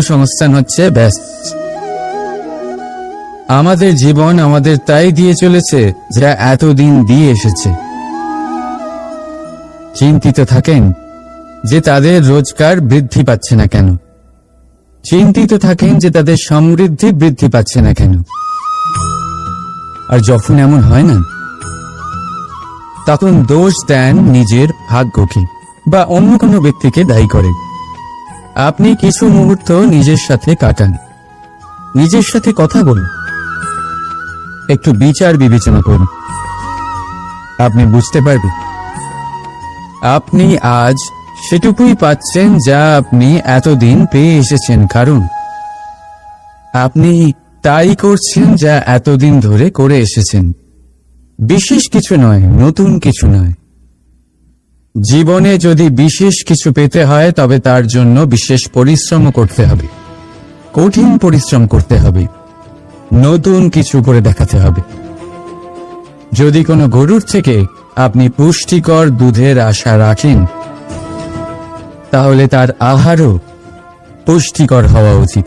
কর্মসংস্থান হচ্ছে ব্যাস। আমাদের জীবন আমাদের তাই দিয়ে চলেছে যা এতদিন দিয়ে এসেছে। চিন্তিত থাকেন যে তাদের রোজগার বৃদ্ধি পাচ্ছে না কেন, চিন্তিত থাকেন যে তাদের সমৃদ্ধি বৃদ্ধি পাচ্ছে না কেন। আর যখন এমন হয় না, তখন দোষ দেন নিজের ভাগ্যকে বা অন্য কোনো ব্যক্তিকে দায়ী করেন। আপনি কিছু মুহূর্ত নিজের সাথে কাটান, নিজের সাথে কথা বলুন, একটু বিচার বিবেচনা করুন। আপনি বুঝতে পারবেন আপনি আজ সেটুকুই পাচ্ছেন যা আপনি এতদিন পেয়ে এসেছেন, কারণ আপনি তাই করছেন যা এতদিন ধরে করে এসেছেন। বিশেষ কিছু নয়, নতুন কিছু নয়। জীবনে যদি বিশেষ কিছু পেতে হয় তবে তার জন্য বিশেষ পরিশ্রম করতে হবে, কঠিন পরিশ্রম করতে হবে, নতুন কিছু করে দেখাতে হবে। যদি কোনো গরুর থেকে আপনি পুষ্টিকর দুধের আশা রাখেন, তাহলে তার আহারও পুষ্টিকর হওয়া উচিত।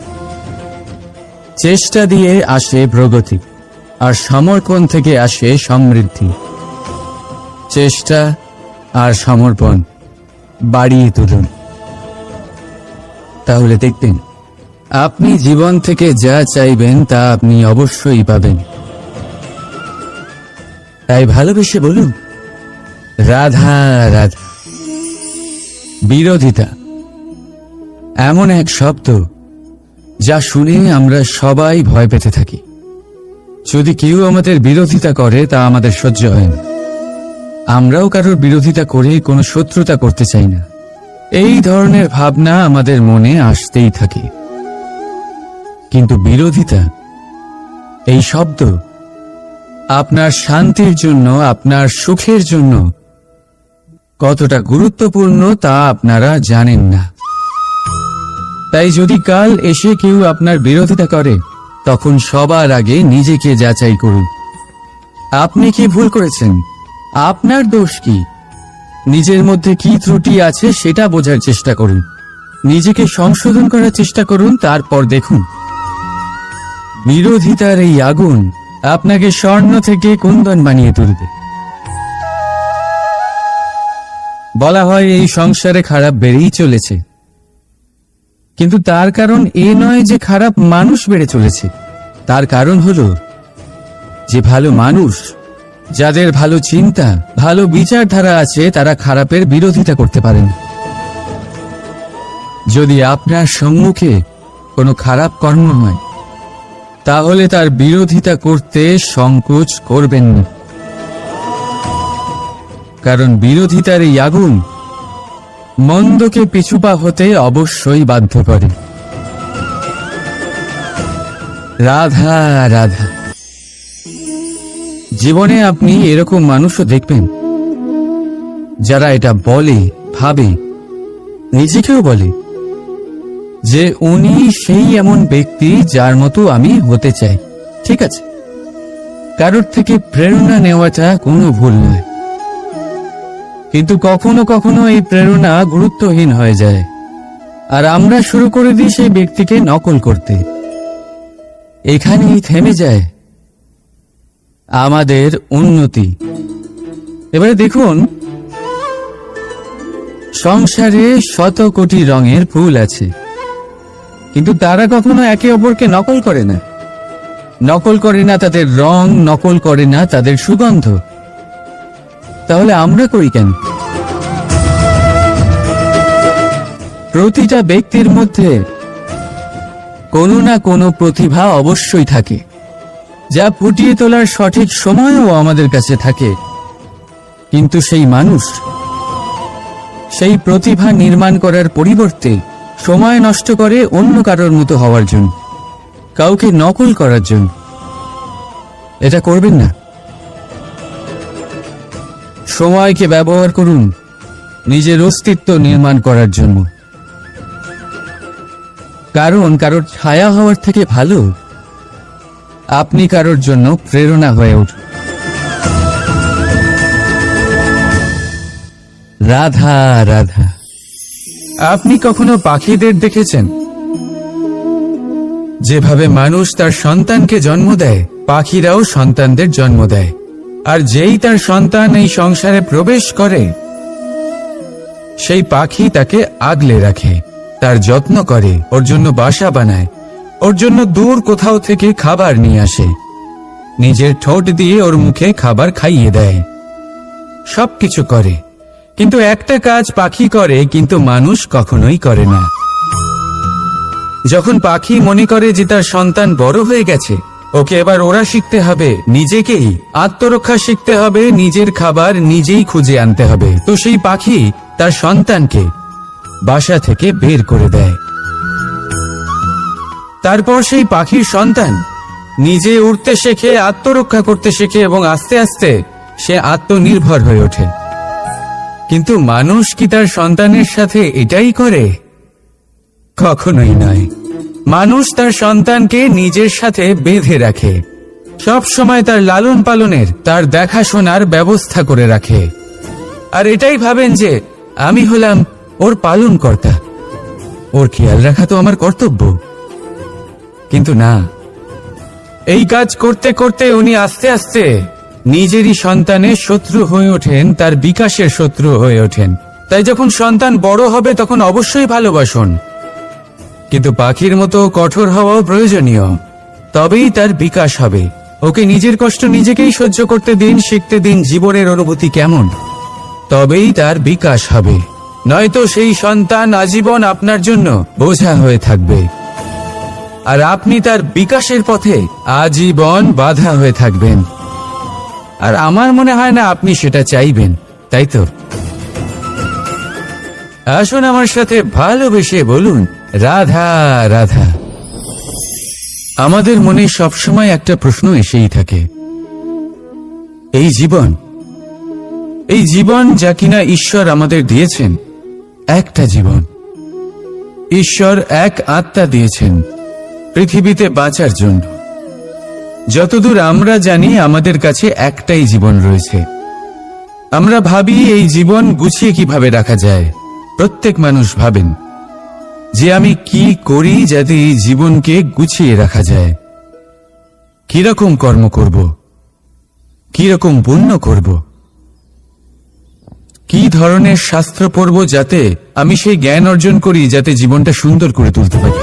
চেষ্টা দিয়ে আসে প্রগতি, আর সমর্পণ থেকে আসে সমৃদ্ধি। চেষ্টা আর সমর্পণ বাড়িয়ে তুলুন, তাহলে দেখবেন আপনি জীবন থেকে যা চাইবেন তা আপনি অবশ্যই পাবেন। তাই ভালোবেসে বলুন, রাধা রাধা। বিরোধিতা এমন এক শব্দ যা শুনে আমরা সবাই ভয় পেতে থাকি। যদি কেউ আমাদের বিরোধিতা করে তা আমাদের সহ্য হয় না। আমরাও কারোর বিরোধিতা করে কোনো শত্রুতা করতে চাই না। এই ধরনের ভাবনা আমাদের মনে আসতেই থাকে। কিন্তু বিরোধিতা, এই শব্দ আপনার শান্তির জন্য, আপনার সুখের জন্য কতটা গুরুত্বপূর্ণ তা আপনারা জানেন না। তাই যদি কাল এসে কেউ আপনার বিরোধিতা করে, তখন সবার আগে নিজেকে যাচাই করুন। আপনি কি ভুল করেছেন? আপনার দোষ কি? নিজের মধ্যে কি ত্রুটি আছে সেটা বোঝার চেষ্টা করুন, নিজেকে সংশোধন করার চেষ্টা করুন। তারপর দেখুন বিরোধিতার এই আগুন আপনাকে স্বর্ণ থেকে কুন্দন বানিয়ে তুলবে। বলা হয় এই সংসারে খারাপ বেড়েই চলেছে, কিন্তু তার কারণ এ নয় যে খারাপ মানুষ বেড়ে চলেছে। তার কারণ হলো যে ভালো মানুষ, যাদের ভালো চিন্তা, ভালো বিচারধারা আছে, তারা খারাপের বিরোধিতা করতে পারেন। যদি আপনার সম্মুখে কোনো খারাপ কর্ম হয়, তাহলে তার বিরোধিতা করতে সংকোচ করবেন না, কারণ বিরোধিতার এই আগুন মন্দকে পিছুপা হতে অবশ্যই বাধ্য করে। রাধা রাধা। জীবনে আপনি এরকম মানুষও দেখবেন যারা এটা বলে, ভাবে, নিজেকেও বলে যে উনি সেই এমন ব্যক্তি যার মতো আমি হতে চাই। ঠিক আছে, কারোর থেকে প্রেরণা নেওয়াটা কোনো ভুল নয়, কিন্তু কখনো কখনো এই প্রেরণা গুরুত্বহীন হয়ে যায়, আর আমরা শুরু করে দিই সেই ব্যক্তিকে নকল করতে। এখানেই থেমে যায় আমাদের উন্নতি। এবারে দেখুন, সংসারে শত কোটি রঙের ফুল আছে, কিন্তু তারা কখনো একে অপরকে নকল করে না। নকল করে না তাদের রং, নকল করে না তাদের সুগন্ধ। তাহলে আমরা করি কেন? প্রতিটা ব্যক্তির মধ্যে কোনো না কোনো প্রতিভা অবশ্যই থাকে, যা ফুটিয়ে তোলার সঠিক সময়ও আমাদের কাছে থাকে। কিন্তু সেই মানুষ সেই প্রতিভা নির্মাণ করার পরিবর্তে সময় নষ্ট করে অন্য কারোর মতো হওয়ার জন্য, কাউকে নকল করার জন্য। এটা করবেন না। সময়কে ব্যবহার করুন নিজের অস্তিত্ব নির্মাণ করার জন্য, কারণ কারোর ছায়া হওয়ার থেকে ভালো আপনি কারোর জন্য প্রেরণা হয়ে উঠুন। রাধা রাধা। আপনি কখনো পাখিদের দেখেছেন যেভাবে মানুষ তার সন্তানকে জন্ম দেয়, পাখিরাও সন্তানদের জন্ম দেয়। আর যেই তার সন্তান এই সংসারে প্রবেশ করে, সেই পাখি তাকে আগলে রাখে, তার যত্ন করে, ওর জন্য বাসা বানায়, ওর জন্য দূর কোথাও থেকে খাবার নিয়ে আসে, নিজের ঠোঁট দিয়ে ওর মুখে খাবার খাইয়ে দেয়, সবকিছু করে। কিন্তু একটা কাজ পাখি করে, কিন্তু মানুষ কখনোই করে না। যখন পাখি মনে করে যে তার সন্তান বড় হয়ে গেছে, ওকে এবার ওরা শিখতে হবে, নিজেকেই আত্মরক্ষা শিখতে হবে, নিজের খাবার নিজেই খুঁজে আনতে হবে, তো সেই পাখি তার সন্তানকে বাসা থেকে বের করে দেয়। তারপর সেই পাখির সন্তান নিজে উড়তে শেখে, আত্মরক্ষা করতে শেখে এবং আস্তে আস্তে সে আত্মনির্ভর হয়ে ওঠে। কিন্তু মানুষ কি তার সন্তানের সাথে এটাই করে? কখনোই নয়। মানুষ তার সন্তানকে নিজের সাথে বেঁধে রাখে, সব সময় তার লালন পালনের, তার দেখাশোনার ব্যবস্থা করে রাখে, আর এটাই ভাবেন যে আমি হলাম ওর পালনকর্তা, ওর খেয়াল রাখা তো আমার কর্তব্য। কিন্তু না, এই কাজ করতে করতে উনি আস্তে আস্তে নিজেরই সন্তানের শত্রু হয়ে ওঠেন, তার বিকাশের শত্রু হয়ে ওঠেন। তাই যখন সন্তান বড় হবে তখন অবশ্যই ভালোবাসুন, কিন্তু পাখির মতো কঠোর হওয়াও প্রয়োজনীয়, তবেই তার বিকাশ হবে। ওকে নিজের কষ্ট নিজেকেই সহ্য করতে দিন, শিখতে দিন জীবনের অনুভূতি কেমন, তবেই তার বিকাশ হবে। নয়তো সেই সন্তান আজীবন আপনার জন্য বোঝা হয়ে থাকবে, আর আপনি তার বিকাশের পথে আজীবন বাধা হয়ে থাকবেন। আর আমার মনে হয় না আপনি সেটা চাইবেন, তাই তো? আসুন আমার সাথে ভালোবেসে বলুন, রাধা রাধা। আমাদের মনে সবসময় একটা প্রশ্ন এসেই থাকে, এই জীবন যা কিনা ঈশ্বর আমাদের দিয়েছেন, একটা জীবন, ঈশ্বর এক আত্মা দিয়েছেন পৃথিবীতে বাঁচার জন্য। যতদূর আমরা জানি আমাদের কাছে একটাই জীবন রয়েছে। আমরা ভাবি এই জীবন গুছিয়ে কিভাবে রাখা যায়। প্রত্যেক মানুষ ভাবেন যে আমি কি করি যাতে এই জীবনকে গুছিয়ে রাখা যায়, কিরকম কর্ম করব, কিরকম পুণ্য করব, কি ধরনের শাস্ত্র পড়ব যাতে আমি সেই জ্ঞান অর্জন করি যাতে জীবনটা সুন্দর করে তুলতে পারি।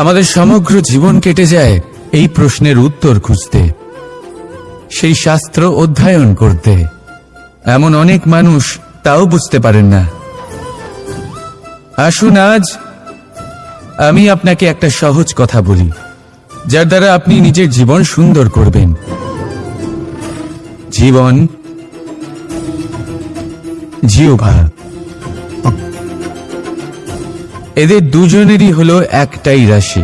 আমাদের সমগ্র জীবন কেটে যায় এই প্রশ্নের উত্তর খুঁজতে, সেই শাস্ত্র অধ্যয়ন করতে। এমন অনেক মানুষ তাও বুঝতে পারেন না। আসুন আজ আমি আপনাকে একটা সহজ কথা বলি, যার দ্বারা আপনি নিজের জীবন সুন্দর করবেন। জীবন, জিহ্বা, এদের দুজনেরই হলো একটাই রাশি।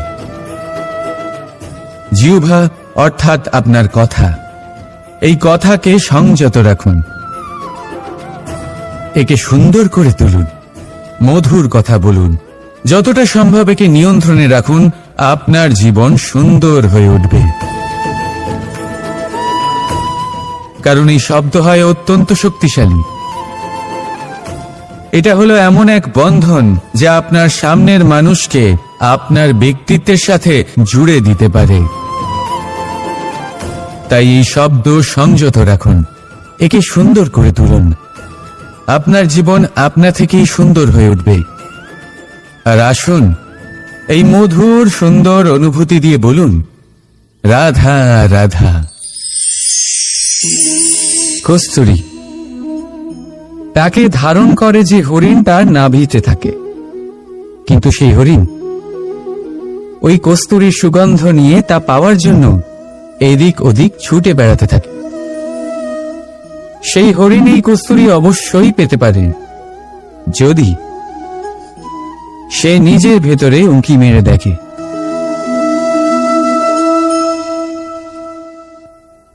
জিহ্বা অর্থাৎ আপনার কথা, এই কথাকে সংযত রাখুন, একে সুন্দর করে তুলুন, মধুর কথা বলুন, যতটা সম্ভব একে নিয়ন্ত্রণে রাখুন, আপনার জীবন সুন্দর হয়ে উঠবে। কারণ এই শব্দ হয় অত্যন্ত শক্তিশালী। এটা হলো এমন এক বন্ধন যা আপনার সামনের মানুষকে আপনার ব্যক্তিত্বের সাথে জুড়ে দিতে পারে। তাই এই শব্দ সংযত রাখুন, একে সুন্দর করে তুলুন, আপনার জীবন আপনা থেকেই সুন্দর হয়ে উঠবে। আর আসুন এই মধুর সুন্দর অনুভূতি দিয়ে বলুন, রাধা রাধা। কস্তুরী, তাকে ধারণ করে যে হরিণ তার নাভিতে থাকে, কিন্তু সেই হরিণ ওই কস্তুরীর সুগন্ধ নিয়ে তা পাওয়ার জন্য এদিক ওদিক ছুটে বেড়াতে থাকে। সেই হরিণ এই কস্তুরী অবশ্যই পেতে পারে যদি সে নিজের ভেতরে উঁকি মেরে দেখে।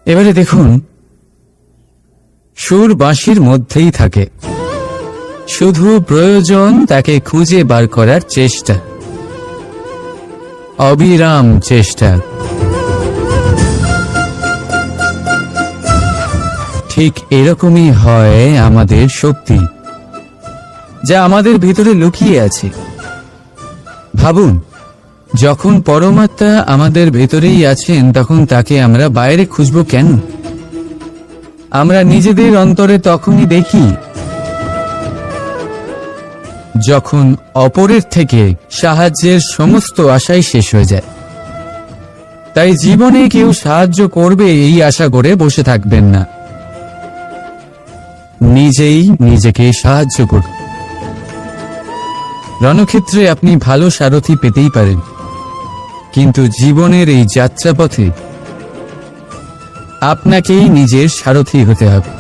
এবারে দেখুন, সুর বাঁশির মধ্যেই থাকে, শুধু প্রয়োজন তাকে খুঁজে বার করার চেষ্টা, অবিরাম চেষ্টা। ঠিক এরকমই হয় আমাদের শক্তি, যা আমাদের ভিতরে লুকিয়ে আছে। ভাবুন, যখন পরমাত্মা আমাদের ভেতরেই আছেন, তখন তাকে আমরা বাইরে খুঁজব কেন? আমরা নিজেদের অন্তরে তখনই দেখি যখন অপরের থেকে সাহায্যের সমস্ত আশাই শেষ হয়ে যায়। তাই জীবনে কেউ সাহায্য করবে এই আশা করে বসে থাকবেন না, নিজেই নিজেকে সাহায্য করুন। রণক্ষেত্রে আপনি ভালো সারথি পেতেই পারেন, কিন্তু জীবনের এই যাত্রাপথে আপনাকেই নিজের সারথি হতে হবে।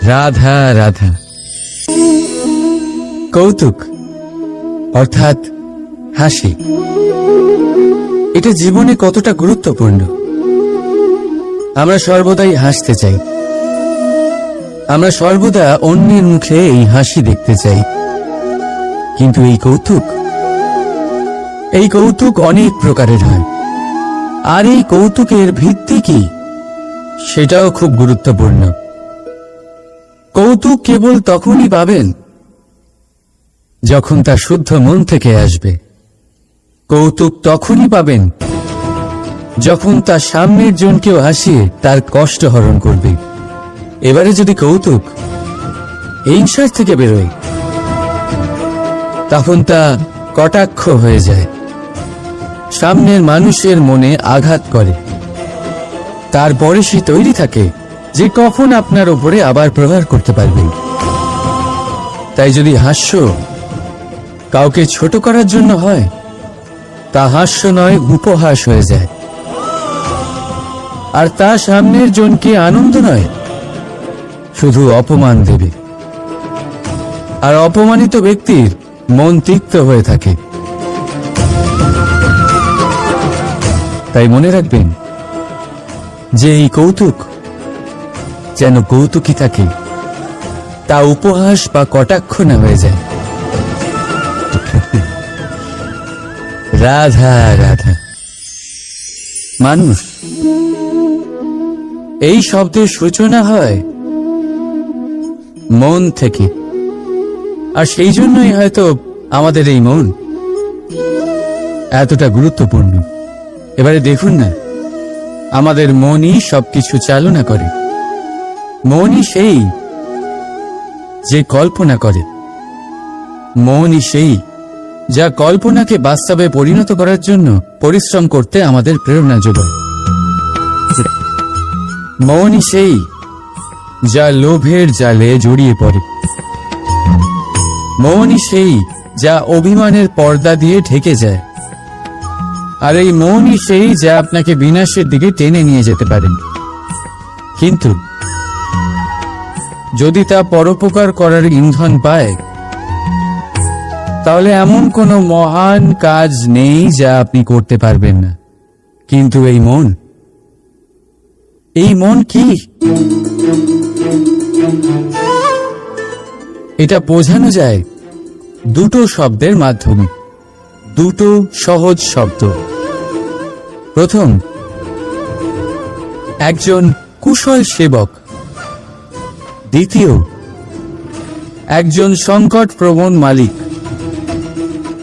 রাধা রাধা। কৌতুক অর্থাৎ হাসি, এটা জীবনে কতটা গুরুত্বপূর্ণ। আমরা সর্বদাই হাসতে চাই, আমরা সর্বদা অন্যের মুখে এই হাসি দেখতে চাই, কিন্তু এই কৌতুক অনেক প্রকারের হয়। আর এই কৌতুকের ভিত্তি কি, সেটাও খুব গুরুত্বপূর্ণ। কৌতুক কেবল তখনই পাবেন যখন তা শুদ্ধ মন থেকে আসবে। কৌতুক তখনই পাবেন যখন তা সামনের জনকেও হাসিয়ে তার কষ্ট হরণ করবে। এবারে যদি কৌতুক হিংসার থেকে বেরোয়, তখন তা কটাক্ষ হয়ে যায়, সামনের মানুষের মনে আঘাত করে। তারপরে সে তৈরি থাকে যে কখন আপনার উপরে আবার প্রহার করতে পারবে। তাই যদি হাস্য কাউকে ছোট করার জন্য হয়, তা হাস্য নয়, উপহাস হয়ে যায়। আর তা সামনের জনকে আনন্দ নয়, শুধু অপমান দেবে। আর অপমানিত ব্যক্তির মন তিক্ত হয়ে থাকে। তাই মনে রাখবেন যে এই কৌতুক যেন কৌতুকই থাকে, তা উপহাস বা কটাক্ষ না হয়ে যায়। রাধা রাধা। মানুষ, এই শব্দের সূচনা হয় মন থেকে। আর সেই জন্যই হয়তো আমাদের এই মন এতটা গুরুত্বপূর্ণ। এবারে দেখুন না, আমাদের মনই সবকিছু চালনা করে। মনই সেই যে কল্পনা করে, মনই সেই যা কল্পনাকে বাস্তবে পরিণত করার জন্য পরিশ্রম করতে আমাদের প্রেরণা যোগায়। মনই সেই যা লোভের জালে জড়িয়ে পড়ে। মনই সেই যা অভিমানের পর্দা দিয়ে ঢেকে যায়। আর এই মনই সেই যা আপনাকে বিনাশের দিকে টেনে নিয়ে যেতে পারে। কিন্তু যদি তা পরোপকার করার ইন্ধন পায়, তাহলে এমন কোনো মহান কাজ নেই যা আপনি করতে পারবেন না। কিন্তু এই মন কি? এটা বোঝানো যায় দুটো শব্দের মাধ্যমে, দুটো সহজ শব্দ। প্রথম, একজন কুশল সেবক। দ্বিতীয়, একজন সংকট প্রবণ মালিক।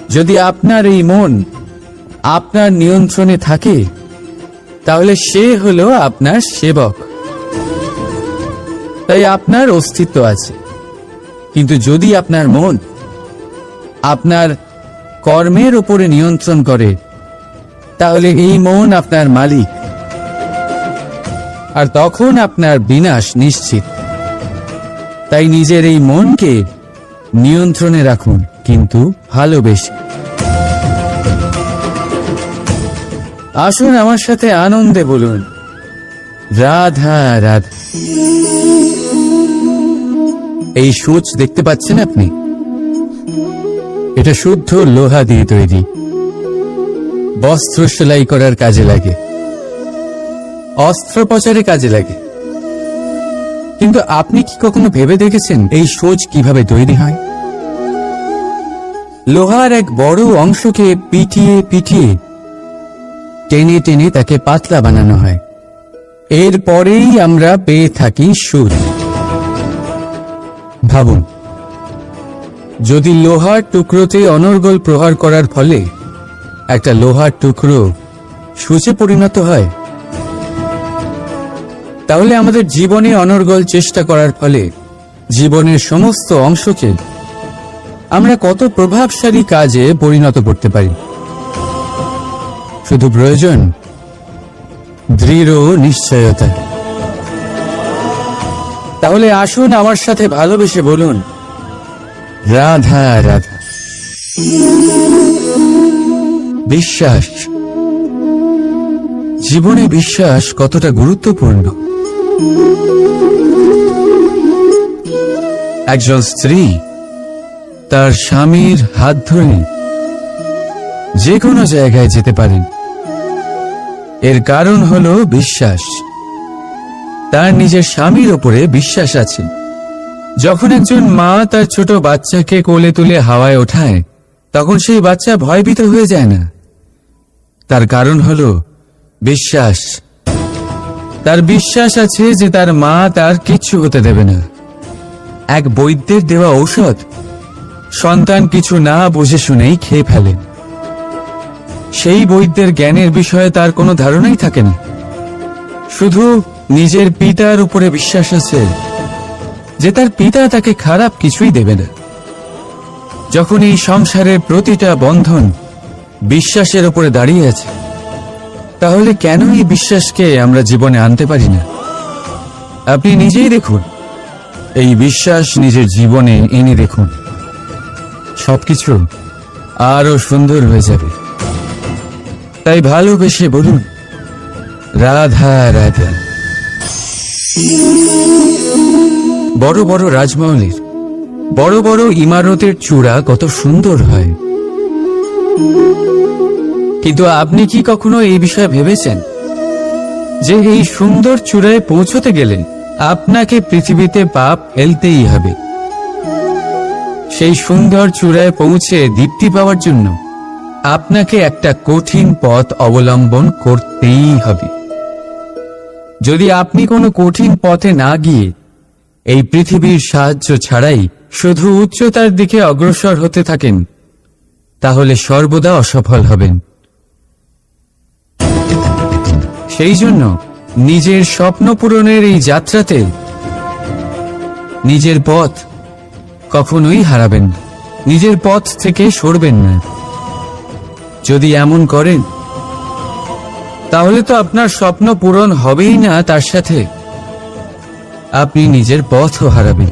যদি আপনার এই মন আপনার নিয়ন্ত্রণে থাকে, তাহলে সে হলো আপনার সেবক। তাই আপনার অস্তিত্ব আছে। কিন্তু যদি আপনার মন আপনার কর্মের উপরে নিয়ন্ত্রণ করে, তাহলে এই মন আপনার মালিক। আর তখন আপনার বিনাশ নিশ্চিত। তাই নিজের এই মনকে নিয়ন্ত্রণে রাখুন, কিন্তু ভালোবেসে। আসুন আমার সাথে আনন্দে বলুন, রাধা রাধা। এই সূচ দেখতে পাচ্ছেন আপনি? এটা শুদ্ধ লোহা দিয়ে তৈরি। বস্ত্র সেলাই করার কাজে লাগে, অস্ত্রোপচারে কাজে লাগে। কিন্তু আপনি কি কখনো ভেবে দেখেছেন এই সূচ কিভাবে তৈরি হয়? লোহার এক বড় অংশকে পিটিয়ে পিটিয়ে টেনে টেনে তাকে পাতলা বানানো হয়। এরপরেই আমরা পেয়ে থাকি সুর। ভাবুন, যদি লোহার টুকরোতে অনর্গল প্রহার করার ফলে একটা লোহার টুকরো সূচে পরিণত হয়, তাহলে আমাদের জীবনে অনর্গল চেষ্টা করার ফলে জীবনের সমস্ত অংশকে আমরা কত প্রভাবশালী কাজে পরিণত করতে পারি। শুধু প্রয়োজন দৃঢ় নিশ্চয়তা। তাহলে আসুন আমার সাথে ভালোবেসে বলুন, রাধা রাধা। বিশ্বাস, জীবনে বিশ্বাস কতটা গুরুত্বপূর্ণ। একজন স্ত্রী তার স্বামীর হাত ধরে যে কোনো জায়গায় যেতে পারেন, এর কারণ হলো বিশ্বাস। তার নিজের স্বামীর ওপরে বিশ্বাস আছে। যখন একজন মা তার ছোট বাচ্চাকে কোলে তুলে হাওয়ায় ওঠায়, তখন সেই বাচ্চা ভয়ভীত হয়ে যায় না। তার কারণ হলো বিশ্বাস। তার বিশ্বাস আছে যে তার মা তার কিচ্ছু হতে দেবে না। এক বৈদ্যের দেওয়া ঔষধ সন্তান কিছু না বুঝে শুনেই খেয়ে ফেলে। সেই বৈদ্যের জ্ঞানের বিষয়ে তার কোনো ধারণাই থাকে না। শুধু নিজের পিতার উপরে বিশ্বাস আছে যে তার পিতা তাকে খারাপ কিছুই দেবে না। যখন এই সংসারের প্রতিটা বন্ধন বিশ্বাসের উপরে দাঁড়িয়ে আছে, তাহলে কেন এই বিশ্বাসকে আমরা জীবনে আনতে পারি না? আপনি নিজেই দেখুন, এই বিশ্বাস নিজের জীবনে এনে দেখুন, সবকিছু আরো সুন্দর হয়ে যাবে। তাই ভালোবেসে বলুন, রাধা রাধা। বড় বড় রাজমহলের বড় বড় ইমারতের চূড়া কত সুন্দর হয়, কিন্তু আপনি কি কখনো এই বিষয়ে ভেবেছেন যে এই সুন্দর চূড়ায় পৌঁছতে গেলে আপনাকে পৃথিবীতে পাপ ফেলতেই হবে? সেই সুন্দর চূড়ায় পৌঁছে দীপ্তি পাওয়ার জন্য আপনাকে একটা কঠিন পথ অবলম্বন করতেই হবে। যদি আপনি কোনো কঠিন পথে না গিয়ে এই পৃথিবীর সাহায্য ছাড়াই শুধু উচ্চতার দিকে অগ্রসর হতে থাকেন, তাহলে সর্বদা অসফল হবেন। সেই জন্য নিজের স্বপ্ন পূরণের এই যাত্রাতে নিজের পথ কখনোই হারাবেন না, নিজের পথ থেকে সরবেন না। যদি এমন করেন, তাহলে তো আপনার স্বপ্ন পূরণ হবেই না, তার সাথে আপনি নিজের পথও হারাবেন।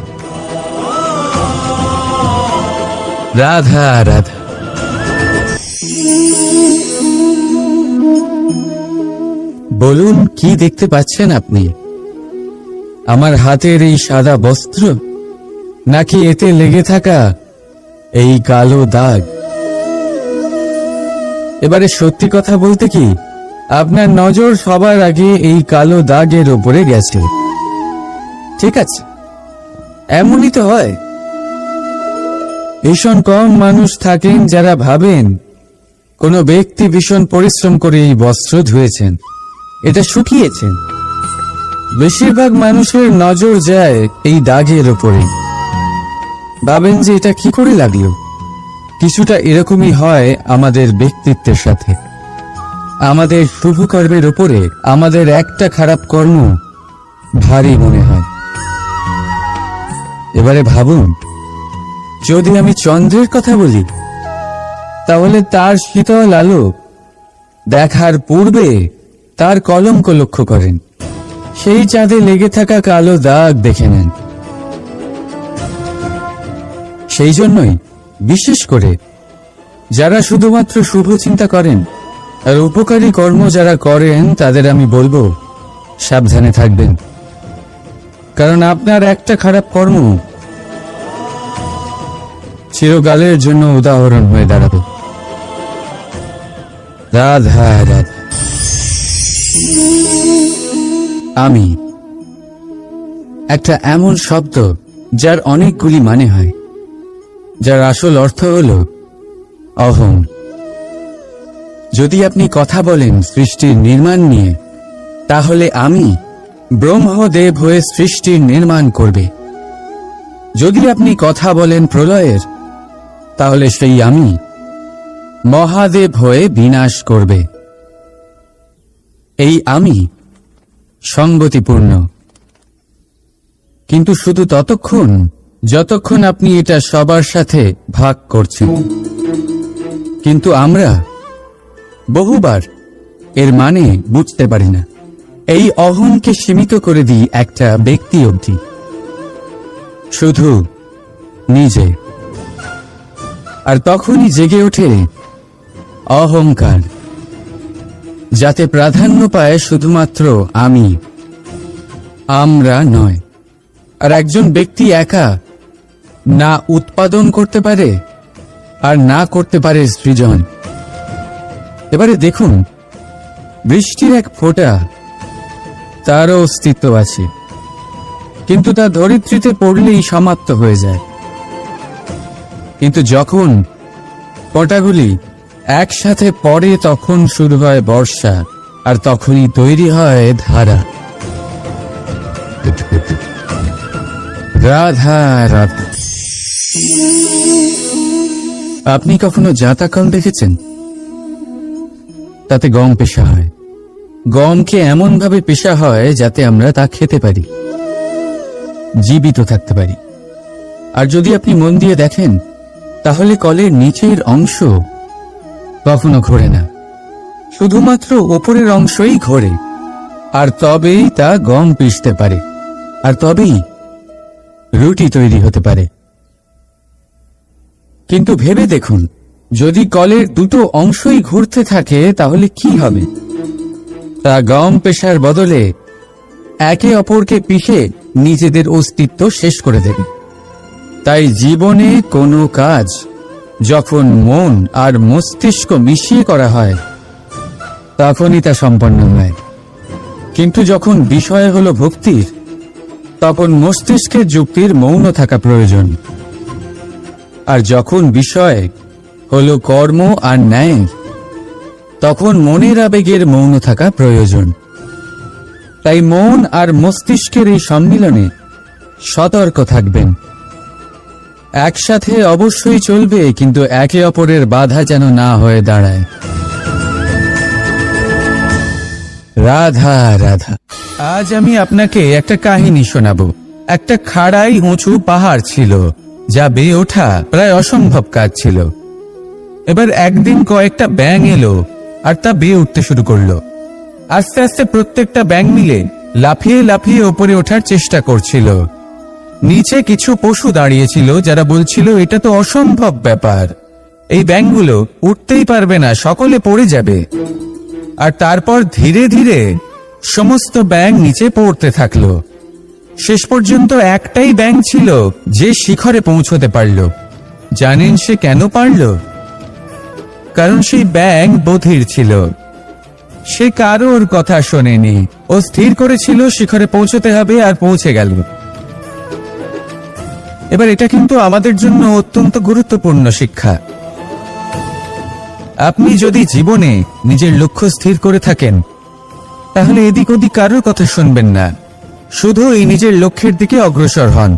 রাধা রাধা। বলুন, কি দেখতে পাচ্ছেন আপনি? আমার হাতের এই সাদা বস্ত্র, নাকি এতে লেগে থাকা এই কালো দাগ? এবারে সত্যি কথা বলতে কি, আপনার নজর সবার আগে এই কালো দাগের উপরে গেছে। ঠিক আছে, এমনই তো হয়। ভীষণ কম মানুষ থাকেন যারা ভাবেন কোনো ব্যক্তি ভীষণ পরিশ্রম করে এই বস্ত্র ধুয়েছেন, এটা শুকিয়েছেন। বেশিরভাগ মানুষের নজর যায় এই দাগের ওপরে, ভাবেন যে এটা কি করে লাগলো। কিছুটা এরকমই হয় আমাদের ব্যক্তিত্বের সাথে। আমাদের শুভ কর্মের উপরে আমাদের একটা খারাপ কর্ম ভারী মনে হয়। এবারে ভাবুন, যদি আমি চন্দ্রের কথা বলি, তাহলে তার শীতল আলো দেখার পূর্বে তার কলঙ্ক লক্ষ্য করেন, সেই চাঁদে লেগে থাকা কালো দাগ দেখে নেন। সেই জন্যই বিশেষ করে যারা শুধুমাত্র শুভ চিন্তা করেন আর উপকারী কর্ম যারা করেন, তাদের আমি বলবো সাবধানে থাকবেন। কারণ আপনার একটা খারাপ কর্ম চিরকালের জন্য উদাহরণ হয়ে দাঁড়াবে। রাধা রাধা। আমি একটা এমন শব্দ যার অনেকগুলি মানে হয়, যার আসল অর্থ হল অহং। যদি আপনি কথা বলেন সৃষ্টির নির্মাণ নিয়ে, তাহলে আমি ব্রহ্মদেব হয়ে সৃষ্টির নির্মাণ করবে। যদি আপনি কথা বলেন প্রলয়ের, তাহলে সেই আমি মহাদেব হয়ে বিনাশ করবে। এই আমি সঙ্গতিপূর্ণ, কিন্তু শুধু ততক্ষণ যতক্ষণ আপনি এটা সবার সাথে ভাগ করছেন। কিন্তু আমরা বহুবার এর মানে বুঝতে পারি না। এই অহংকে সীমিত করে দিই একটা ব্যক্তি অবধি, শুধু নিজে। আর তখনই জেগে ওঠে অহংকার, যাতে প্রাধান্য পায় শুধুমাত্র আমি, আমরা নয়। আর একজন ব্যক্তি একা না উৎপাদন করতে পারে আর না করতে পারে সৃজন। এবারে দেখুন, বৃষ্টির এক ফোঁটা, তারও অস্তিত্ব আছে, কিন্তু তা ধরিত্রীতে পড়লেই সমাপ্ত হয়ে যায়। কিন্তু যখন ফোঁটাগুলি একসাথে পড়ে তখন শুরু হয় বর্ষা, আর তখনই তৈরি হয় ধারা। রাধা রাধা। আপনি কখনো জাঁতাকল দেখেছেন? তাতে গম পেশা হয়। গমকে এমন ভাবে পেশা হয় যাতে আমরা তা খেতে পারি, জীবিত থাকতে পারি। আর যদি আপনি মন দিয়ে দেখেন, তাহলে কলের নিচের অংশ কখনো ঘোরে না, শুধুমাত্র ওপরের অংশই ঘোরে। আর তবেই তা গম পিষতে পারে, আর তবেই রুটি তৈরি হতে পারে। কিন্তু ভেবে দেখুন, যদি কলের দুটো অংশই ঘুরতে থাকে তাহলে কি হবে? তা গম পেশার বদলে একে অপরকে পিষে নিজেদের অস্তিত্ব শেষ করে দেবে। তাই জীবনে কোনো কাজ যখন মন আর মস্তিষ্ক মিশিয়ে করা হয় তখনই তা সম্পন্ন হয়। কিন্তু যখন বিষয় হলো ভক্তির, তখন মস্তিষ্কের যুক্তির মৌন থাকা প্রয়োজন। আর যখন বিষয় হলো কর্ম আর ন্যায়, তখন মনের আবেগের মৌন থাকা প্রয়োজন। তাই মন আর মস্তিষ্কের এই সম্মিলনে সতর্ক থাকবেন। একসাথে অবশ্যই চলবে, কিন্তু একে অপরের বাধা যেন না হয়ে দাঁড়ায়। রাধা রাধা। আজ আমি আপনাকে একটা কাহিনী শোনাবো। একটা খাড়াই উঁচু পাহাড় ছিল, যা বেয়ে ওঠা প্রায় অসম্ভব কাজ ছিল। এবার একদিন কয়েকটা ব্যাঙ এলো আর তা বেয়ে উঠতে শুরু করলো। আস্তে আস্তে প্রত্যেকটা ব্যাঙ মিলে লাফিয়ে লাফিয়ে ওপরে ওঠার চেষ্টা করছিল। নিচে কিছু পশু দাঁড়িয়েছিল যারা বলছিল, এটা তো অসম্ভব ব্যাপার, এই ব্যাঙগুলো উঠতেই পারবে না, সকলে পড়ে যাবে। আর তারপর ধীরে ধীরে সমস্ত ব্যাঙ নিচে পড়তে থাকলো। শেষ পর্যন্ত একটাই ব্যাঙ ছিল যে শিখরে পৌঁছতে পারল। জানেন সে কেন পারল? কারণ সেই ব্যাঙ বধির ছিল। সে কারোর কথা শোনেনি, ও স্থির করেছিল শিখরে পৌঁছতে হবে, আর পৌঁছে গেল। এবার এটা কিন্তু আমাদের জন্য অত্যন্ত গুরুত্বপূর্ণ শিক্ষা। আপনি যদি জীবনে নিজের লক্ষ্য স্থির করে থাকেন, তাহলে এদিক ওদিক কারোর কথা শুনবেন না, শুধু এই নিজের লক্ষ্যের দিকে অগ্রসর হন।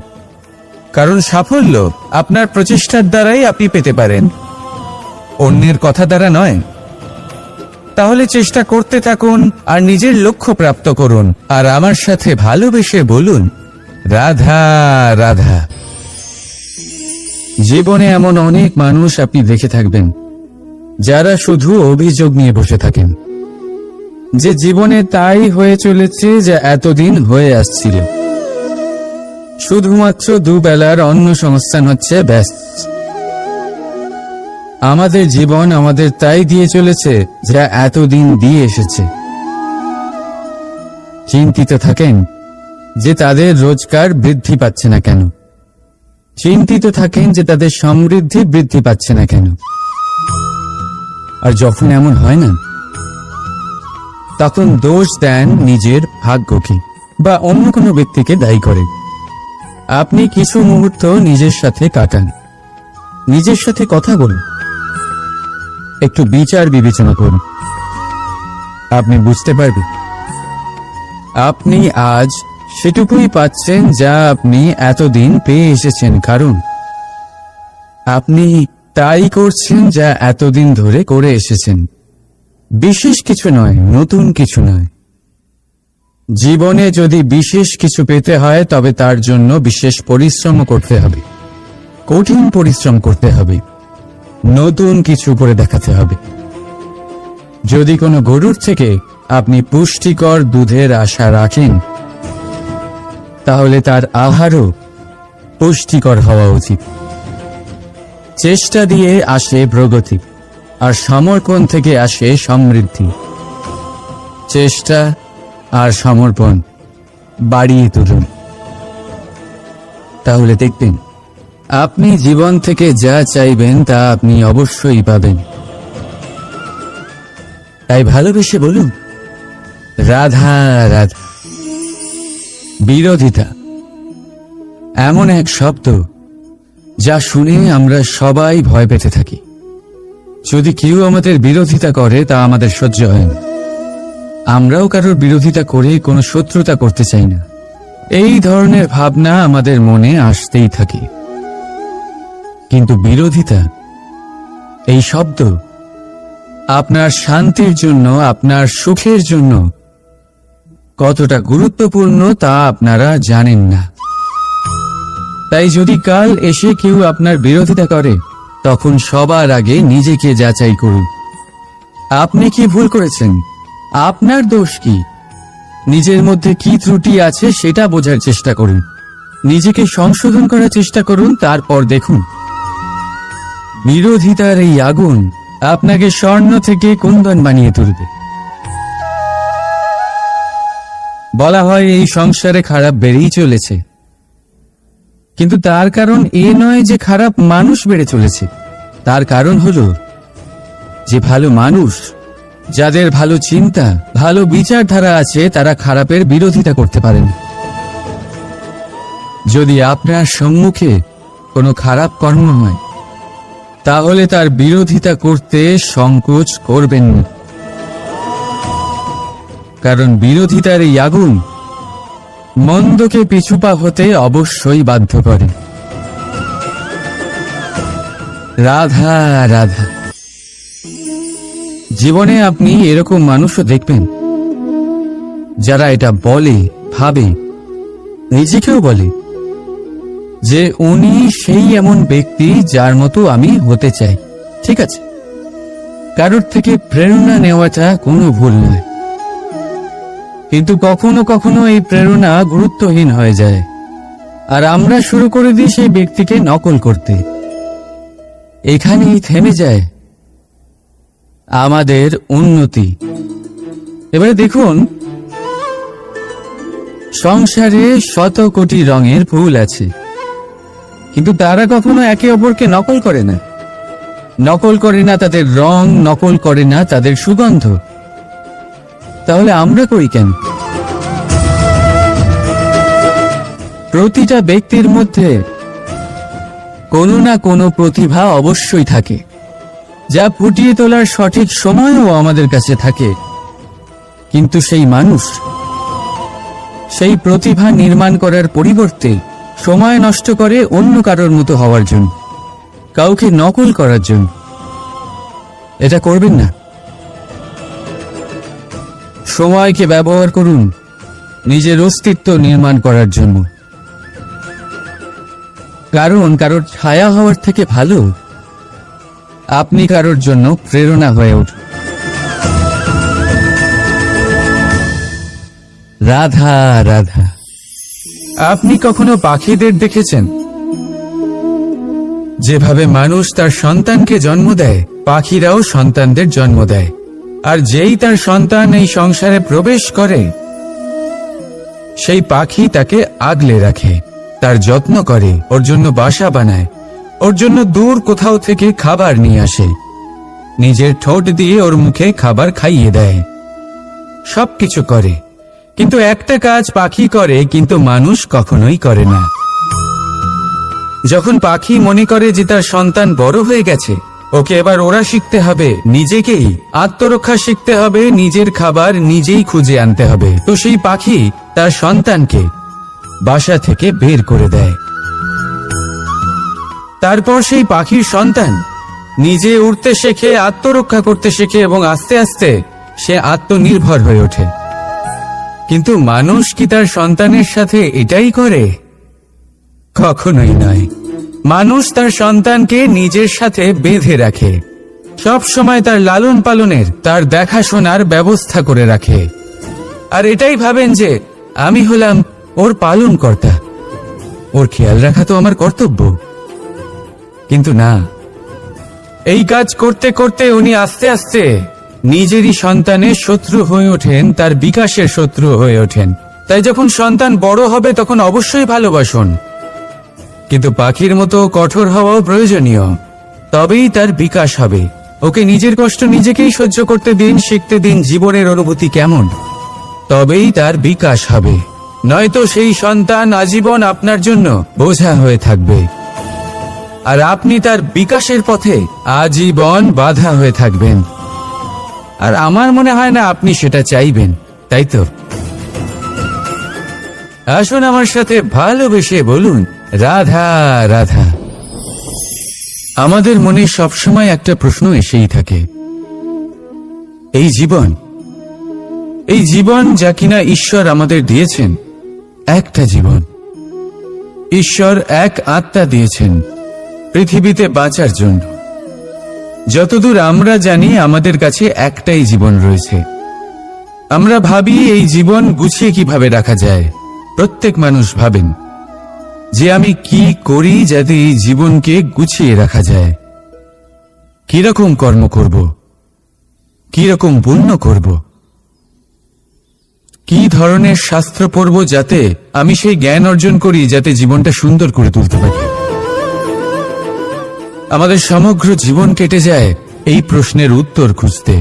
কারণ সাফল্য আপনার প্রচেষ্টার দ্বারাই আপনি পেতে পারেন, অন্যের কথা দ্বারা নয়। তাহলে চেষ্টা করতে থাকুন আর নিজের লক্ষ্য প্রাপ্ত করুন। আর আমার সাথে ভালোবেসে বলুন, রাধা রাধা। জীবনে এমন অনেক মানুষ আপনি দেখে থাকবেন যারা শুধু অভিযোগ নিয়ে বসে থাকেন যে জীবনে তাই হয়ে চলেছে যা এতদিন হয়ে আসছিল। শুধুমাত্র দুবেলার অন্ন সংস্থান হচ্ছে ব্যাস। আমাদের জীবন আমাদের তাই দিয়ে চলেছে যা এতদিন দিয়ে এসেছে। চিন্তিত থাকেন যে তাদের রোজগার বৃদ্ধি পাচ্ছে না কেন, চিন্তিত থাকেন যে তাদের সমৃদ্ধি বৃদ্ধি পাচ্ছে না কেন। আর যখন এমন হয় না, তখন দোষ দেন নিজের ভাগ্যকে বা অন্য কোনো ব্যক্তিকে দায়ী করেন। আপনি কিছু মুহূর্ত নিজের সাথে কাটান, নিজের সাথে কথা বলুন, একটু বিচার বিবেচনা করুন। আপনি বুঝতে পারবেন আপনি আজ সেটুকুই পাচ্ছেন যা আপনি এতদিন পেয়ে এসেছেন, কারণ আপনি তাই করছেন যা এতদিন ধরে করে এসেছেন। বিশেষ কিছু নয়, নতুন কিছু নয়। জীবনে যদি বিশেষ কিছু পেতে হয় তবে তার জন্য বিশেষ পরিশ্রম করতে হবে, কঠিন পরিশ্রম করতে হবে, নতুন কিছু করে দেখাতে হবে। যদি কোনো গরুর থেকে আপনি পুষ্টিকর দুধের আশা রাখেন, তাহলে তার আহারও পুষ্টিকর হওয়া উচিত। চেষ্টা দিয়ে আসে প্রগতি, আর সমর্পণ থেকে আসে সমৃদ্ধি। চেষ্টা আর সমর্পণ বাড়িয়ে তুলুন, তাহলে দেখবেন আপনি জীবন থেকে যা চাইবেন তা আপনি অবশ্যই পাবেন। তাই ভালোবেসে বলুন, রাধা রাধা। বিরোধিতা এমন এক শব্দ যা শুনে আমরা সবাই ভয় পেতে থাকি। যদি কেউ আমাদের বিরোধিতা করে তা আমাদের সহ্য হয় না। আমরাও কারোর বিরোধিতা করে কোনো শত্রুতা করতে চাই না। এই ধরনের ভাবনা আমাদের মনে আসতেই থাকে। কিন্তু বিরোধিতা, এই শব্দ আপনার শান্তির জন্য, আপনার সুখের জন্য কতটা গুরুত্বপূর্ণ তা আপনারা জানেন না। তাই যদি কাল এসে কেউ আপনার বিরোধিতা করে, তখন সবার আগে নিজেকে যাচাই করুন। আপনি কি ভুল করেছেন? আপনার দোষ কি? নিজের মধ্যে কি ত্রুটি আছে সেটা বোঝার চেষ্টা করুন। নিজেকে সংশোধন করার চেষ্টা করুন, তারপর দেখুন বিরোধিতার এই আগুন আপনাকে স্বর্ণ থেকে কুন্দন বানিয়ে তুলবে। বলা হয় এই সংসারে খারাপ বেড়েই চলেছে, কিন্তু তার কারণ এ নয় যে খারাপ মানুষ বেড়ে চলেছে। তার কারণ হলো যে ভালো মানুষ, যাদের ভালো চিন্তা, ভালো বিচারধারা আছে, তারা খারাপের বিরোধিতা করতে পারেন। যদি আপনার সম্মুখে কোনো খারাপ কর্ম হয়, তাহলে তার বিরোধিতা করতে সংকোচ করবেন না, কারণ বিরোধিতার এই আগুন মন্দকে পিছুপা হতে অবশ্যই বাধ্য করে। রাধা রাধা। জীবনে আপনি এরকম মানুষও দেখবেন যারা এটা বলে, ভাবে, নিজেকেও বলে যে উনি সেই এমন ব্যক্তি যার মতো আমি হতে চাই। ঠিক আছে, কারোর থেকে প্রেরণা নেওয়াটা কোনো ভুল নয়, কিন্তু কখনো কখনো এই প্রেরণা গুরুত্বহীন হয়ে যায়, আর আমরা শুরু করে দিই সেই ব্যক্তিকে নকল করতে। এখানেই থেমে যায় আমাদের উন্নতি। এবারে দেখুন, সংসারে শত কোটি রঙের ফুল আছে, কিন্তু তারা কখনো একে অপরকে নকল করে না। নকল করে না তাদের রং, নকল করে না তাদের সুগন্ধ। তাহলে আমরা করি কেন? প্রতিটা ব্যক্তির মধ্যে কোনো না কোনো প্রতিভা অবশ্যই থাকে, যা ফুটিয়ে তোলার সঠিক সময়ও আমাদের কাছে থাকে। কিন্তু সেই মানুষ সেই প্রতিভা নির্মাণ করার পরিবর্তে সময় নষ্ট করে অন্য কারোর মতো হওয়ার জন্য, কাউকে নকল করার জন্য। এটা করবেন না। সময়কে ব্যবহার করুন নিজের অস্তিত্ব নির্মাণ করার জন্য, কারণ কারোর ছায়া হওয়ার থেকে ভালো আপনি কারোর জন্য প্রেরণা হয়ে উঠুন। রাধা রাধা। আপনি কখনো পাখিদের দেখেছেন? যেভাবে মানুষ তার সন্তানকে জন্ম দেয়, পাখিরাও সন্তানদের জন্ম দেয়। আর যেই তার সন্তান এই সংসারে প্রবেশ করে, সেই পাখি তাকে আগলে রাখে, তার যত্ন করে, ওর জন্য বাসা বানায়, ওর জন্য দূর কোথাও থেকে খাবার নিয়ে আসে, নিজের ঠোঁট দিয়ে ওর মুখে খাবার খাইয়ে দেয়, সবকিছু করে। কিন্তু একটা কাজ পাখি করে, কিন্তু মানুষ কখনোই করে না। যখন পাখি মনে করে যে তার সন্তান বড় হয়ে গেছে, ওকে এবার ওরা শিখতে হবে, নিজেকেই আত্মরক্ষা শিখতে হবে, নিজের খাবার নিজেই খুঁজে আনতে হবে, তো সেই পাখি তার সন্তানকে বাসা থেকে বের করে দেয়। তারপর সেই পাখির সন্তান নিজে উঠতে শেখে, আত্মরক্ষা করতে শেখে এবং আস্তে আস্তে সে আত্মনির্ভর হয়ে ওঠে। কিন্তু মানুষ কি তার সন্তানের সাথে এটাই করে? কখনোই নয়। মানুষ তার সন্তানকে নিজের সাথে বেঁধে রাখে, সব সময় তার লালন পালনের, তার দেখাশোনার ব্যবস্থা করে রাখে, আর এটাই ভাবেন যে আমি হলাম ওর পালনকর্তা, ওর খেয়াল রাখা তো আমার কর্তব্য। কিন্তু না, এই কাজ করতে করতে উনি আস্তে আস্তে নিজেরই সন্তানের শত্রু হয়ে ওঠেন, তার বিকাশের শত্রু হয়ে ওঠেন। তাই যখন সন্তান বড় হবে তখন অবশ্যই ভালোবাসুন, কিন্তু পাখির মতো কঠোর হওয়াও প্রয়োজনীয়, তবেই তার বিকাশ হবে। ওকে নিজের কষ্ট নিজেকেই সহ্য করতে দিন, শিখতে দিন জীবনের অনুভূতি কেমন, তবেই তার বিকাশ হবে। নয়তো সেই সন্তান আজীবন আপনার জন্য বোঝা হয়ে থাকবে, আর আপনি তার বিকাশের পথে আজীবন বাধা হয়ে থাকবেন। আর আমার মনে হয় না আপনি সেটা চাইবেন, তাই তো? আসুন আমার সাথে ভালোবেসে বলুন, রাধা রাধা। আমাদের মনে সবসময় একটা প্রশ্ন এসেই থাকে, এই জীবন যা কিনা ঈশ্বর আমাদের দিয়েছেন, একটা জীবন, ঈশ্বর এক আত্মা দিয়েছেন পৃথিবীতে বাঁচার জন্য। যতদূর আমরা জানি আমাদের কাছে একটাই জীবন রয়েছে। আমরা ভাবি এই জীবন গুছিয়ে কিভাবে রাখা যায়। প্রত্যেক মানুষ ভাবেন যে আমি কি করি যাতে এই জীবনকে গুছিয়ে রাখা যায়, কিরকম কর্ম করব, কিরকম পুণ্য করব, কি ধরনের শাস্ত্র পড়ব যাতে আমি সেই জ্ঞান অর্জন করি যাতে জীবনটা সুন্দর করে তুলতে পারি। আমাদের সমগ্র জীবন কেটে যায় এই প্রশ্নের উত্তর খুঁজতে,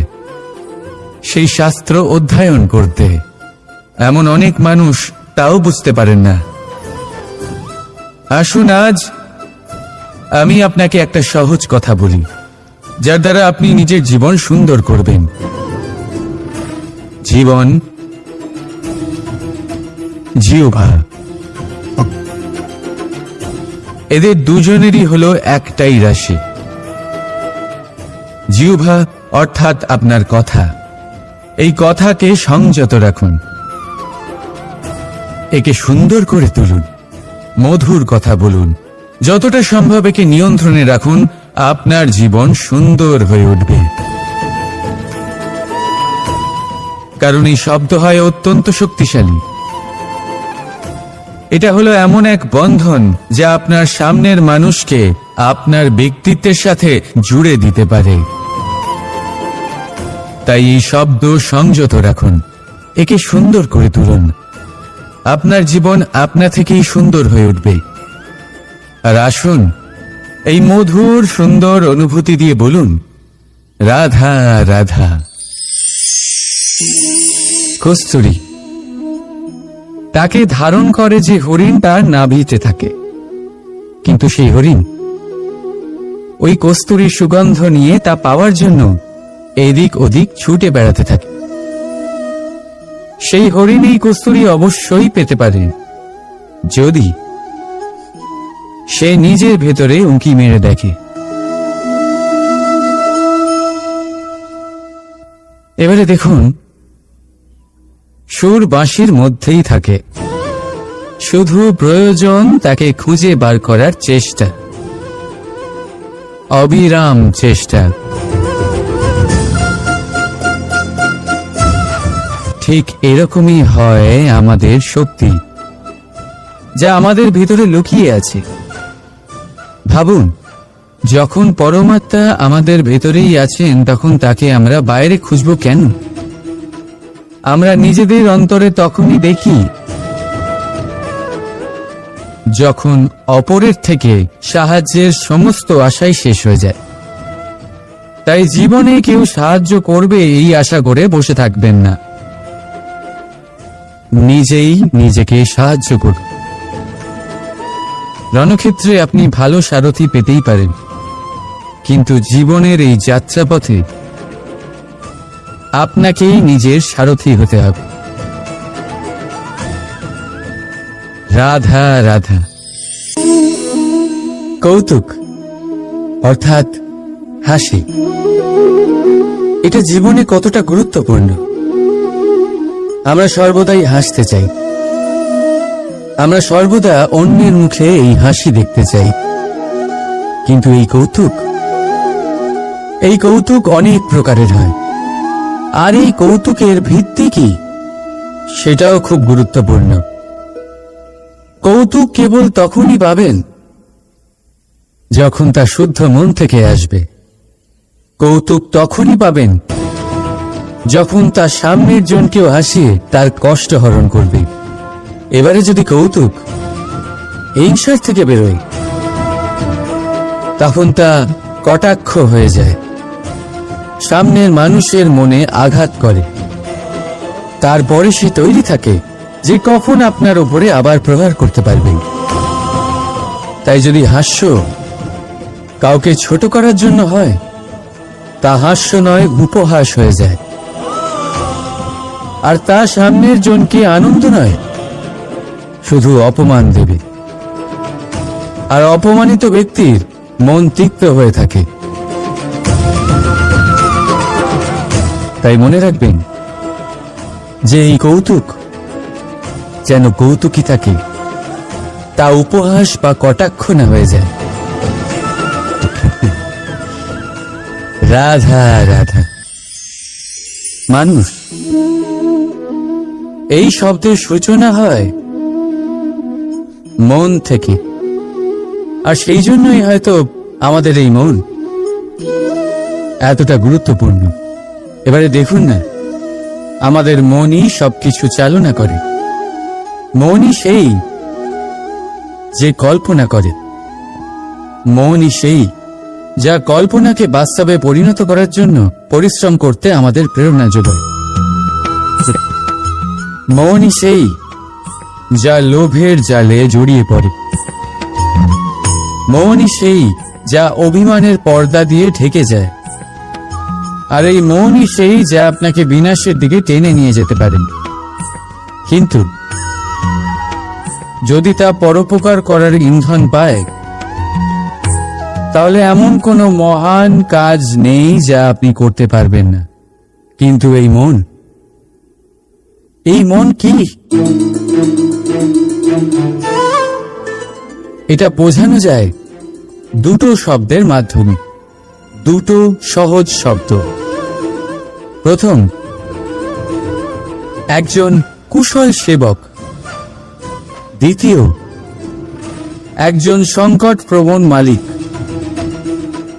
সেই শাস্ত্র অধ্যয়ন করতে। এমন অনেক মানুষ তাও বুঝতে পারেন না। আসুন আজ আমি আপনাকে একটা সহজ কথা বলি, যার দ্বারা আপনি নিজের জীবন সুন্দর করবেন। জীবন, জিহ্বা, এদের দুজনেরই হলো একটাই রাশি। জিহ্বা অর্থাৎ আপনার কথা, এই কথাকে সংযত রাখুন, একে সুন্দর করে তুলুন, মধুর কথা বলুন, যতটা সম্ভব একে নিয়ন্ত্রণে রাখুন, আপনার জীবন সুন্দর হয়ে উঠবে। কারণ এই শব্দ হয় অত্যন্ত শক্তিশালী। এটা হলো এমন এক বন্ধন যা আপনার সামনের মানুষকে আপনার ব্যক্তিত্বের সাথে জুড়ে দিতে পারে। তাই এই শব্দ সংযত রাখুন, একে সুন্দর করে তুলুন, আপনার জীবন আপনা থেকেই সুন্দর হয়ে উঠবে। আর আসুন এই মধুর সুন্দর অনুভূতি দিয়ে বলুন, রাধা রাধা। কস্তুরী, তাকে ধারণ করে যে হরিণ তার নাভিতে থাকে, কিন্তু সেই হরিণ ওই কস্তুরীর সুগন্ধ নিয়ে তা পাওয়ার জন্য এদিক ওদিক ছুটে বেড়াতে থাকে। সেই হরিণ এই কস্তুরী অবশ্যই পেতে পারে যদি সে নিজের ভেতরে উঁকি মেরে দেখে। এবারে দেখুন, সুর বাঁশির মধ্যেই থাকে, শুধু প্রয়োজন তাকে খুঁজে বার করার চেষ্টা, অবিরাম চেষ্টা। ঠিক এরকমই হয় আমাদের শক্তি, যা আমাদের ভিতরে লুকিয়ে আছে। ভাবুন, যখন পরমাত্মা আমাদের ভেতরেই আছেন তখন তাকে আমরা বাইরে খুঁজব কেন? আমরা নিজেদের অন্তরে তখনই দেখি যখন অপরের থেকে সাহায্যের সমস্ত আশাই শেষ হয়ে যায়। তাই জীবনে কেউ সাহায্য করবে এই আশা করে বসে থাকবেন না, নিজেই নিজেকে সাহায্য করুন। রণক্ষেত্রে আপনি ভালো সারথি পেতেই পারেন, কিন্তু জীবনের এই যাত্রাপথে আপনাকেই নিজের সারথি হতে হবে। রাধা রাধা। কৌতুক অর্থাৎ হাসি। এটা জীবনে কতটা গুরুত্বপূর্ণ। আমরা সর্বদাই হাসতে চাই, আমরা সর্বদা অন্যের মুখে এই হাসি দেখতে চাই। কিন্তু এই কৌতুক অনেক প্রকারের হয়। আর এই কৌতুকের ভিত্তি কি, সেটাও খুব গুরুত্বপূর্ণ। কৌতুক কেবল তখনই পাবেন যখন তা শুদ্ধ মন থেকে আসবে। কৌতুক তখনই পাবেন যখন তার সামনের জনকেও হাসিয়ে তার কষ্ট হরণ করবে। এবারে যদি কৌতুক হিংসার থেকে বেরোয়, তখন তা কটাক্ষ হয়ে যায়, সামনের মানুষের মনে আঘাত করে। তারপরে সে তৈরি থাকে যে কখন আপনার উপরে আবার প্রহার করতে পারবে। তাই যদি হাস্য কাউকে ছোট করার জন্য হয়, তা হাস্য নয়, উপহাস হয়ে যায়। আর তা সামনের জনকে আনন্দ নয়, শুধু অপমান দেবে। আর অপমানিত ব্যক্তির মন তিক্ত হয়ে থাকে। তাই মনে রাখবেন যে এই কৌতুক যেন কৌতুকই থাকে, তা উপহাস বা কটাক্ষ না হয়ে যায়। রাধা রাধা। মানুষ, এই শব্দের সূচনা হয় মন থেকে। আর সেই জন্যই হয়তো আমাদের এই মন এতটা গুরুত্বপূর্ণ। এবারে দেখুন না, আমাদের মনই সবকিছু চালনা করে। মনই সেই যে কল্পনা করে। মনই সেই যা কল্পনাকে বাস্তবে পরিণত করার জন্য পরিশ্রম করতে আমাদের প্রেরণা যোগায়। মনই সেই যা লোভের জালে জড়িয়ে পড়ে। মনই সেই যা অভিমানের পর্দা দিয়ে ঢেকে যায়। আর এই মনই সেই যা আপনাকে বিনাশের দিকে টেনে নিয়ে যেতে পারেন। কিন্তু যদি তা পরোপকার করার ইন্ধন পায়, তাহলে এমন কোনো মহান কাজ নেই যা আপনি করতে পারবেন না। কিন্তু এই মন কি? এটা বোঝানো যায় দুটো শব্দের মাধ্যমে, দুটো সহজ শব্দ। প্রথম, একজন কুশল সেবক। দ্বিতীয়, একজন সংকট প্রবণ মালিক।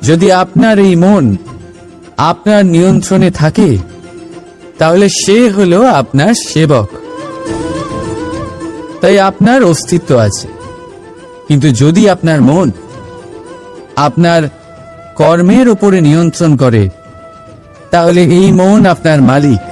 যদি আপনার এই মন আপনার নিয়ন্ত্রণে থাকে, তাহলে সে হলো আপনার সেবক। তাই আপনার অস্তিত্ব আছে। কিন্তু যদি আপনার মন আপনার কর্মের উপরে নিয়ন্ত্রণ করে, তাহলে এই মন আপনার মালিক।